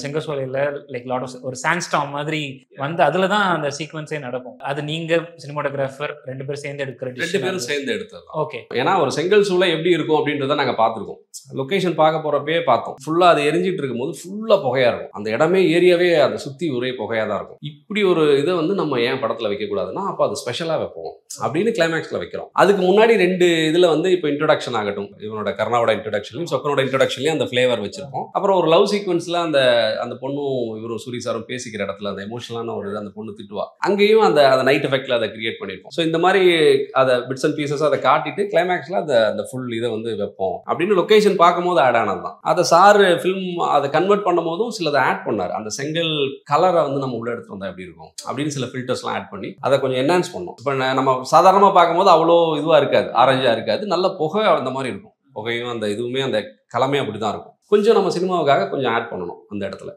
செங்கசோலையில like lot of ஒரு சாண்ட்ஸ்டார்ம் மாதிரி வந்து அதுல தான் அந்த சீக்வன்ஸே நடக்கும். அது நீங்க சினிமாட்டோகிராஃபர் 2 பேரும் சேர்ந்து எடுக்கிற 2 பேரும் சேர்ந்து எடுத்தது. ஓகே. ஏன்னா ஒரு செங்கல் சூளை எப்படி இருக்கும் அப்படின்றத நாங்க பார்த்துருக்கோம். லொகேஷன் பார்க்க போறப்பே பார்த்தோம். ஃபுல்லா அது எரிஞ்சிட்டு இருக்கும்போது ஃபுல்லா புகையா இருக்கும். அந்த இடமே ஏரியாவே அதை சுத்தி ஒரே புகையா தான் இருக்கும். இப்படி ஒரு இதை வந்து நம்ம ஏன் படத்துல வைக்க கூடாதுன்னா அப்ப அது ஸ்பெஷலா வைப்போம் அப்படின்னு கிளைமேக்ஸ்ல வைக்கிறோம். அதுக்கு முன்னாடி 2 இதுல வந்து இப்போ இன்ட்ரோடக்ஷன் ஆகட்டும், இவனோட கர்ணாவோட இன்ட்ரோடக்ஷன்லையும் சொக்கனோட இன்ட்ரோடக்ஷன்லையும் அந்த ஃபிளேவர் வச்சிருப்போம். அப்புறம் ஒரு லவ் சீக்வன்ஸ்ல அந்த அந்த பொண்ணும் இவரும் சூரி சாரும் பேசிக்கிற இடத்துல அந்த எமோஷனலான ஒரு இது அந்த பொண்ணு திட்டுவா, அங்கேயும் அந்த நைட் எஃபெக்ட்ல அதை கிரியேட் பண்ணிருப்போம். ஸோ இந்த மாதிரி அதை பிட்ஸ் அண்ட் பீசஸ் அதை காட்டிட்டு கிளைமேக்ஸ்ல அந்த ஃபுல் இதை வந்து வைப்போம் அப்படின்னு லொகேஷன் பார்க்கும்போது ஆட் ஆனது தான். அதை சார் ஃபிலிம் அதை கன்வெர்ட் பண்ணும் போதும் சிலதை ஆட் பண்ணார். அந்த செங்கல் கலரை வந்து நம்ம உள்ள எடுத்து வந்தா எப்படி இருக்கும் அப்படின்னு சில ஃபில்டர்ஸ்லாம் ஆட் பண்ணி அதை கொஞ்சம் என்ஹான்ஸ் பண்ணோம். இப்போ நம்ம சாதாரணமாக பார்க்கும்போது அவ்வளோ இதுவாக இருக்காது, ஆரஞ்சா இருக்காது, நல்ல புகை அந்த மாதிரி இருக்கும். புகையும் அந்த இதுவுமே அந்த கலமே அப்படி தான் இருக்கும். கொஞ்சம் நம்ம சினிமாவுக்காக கொஞ்சம் ஆட் பண்ணணும் அந்த இடத்துல.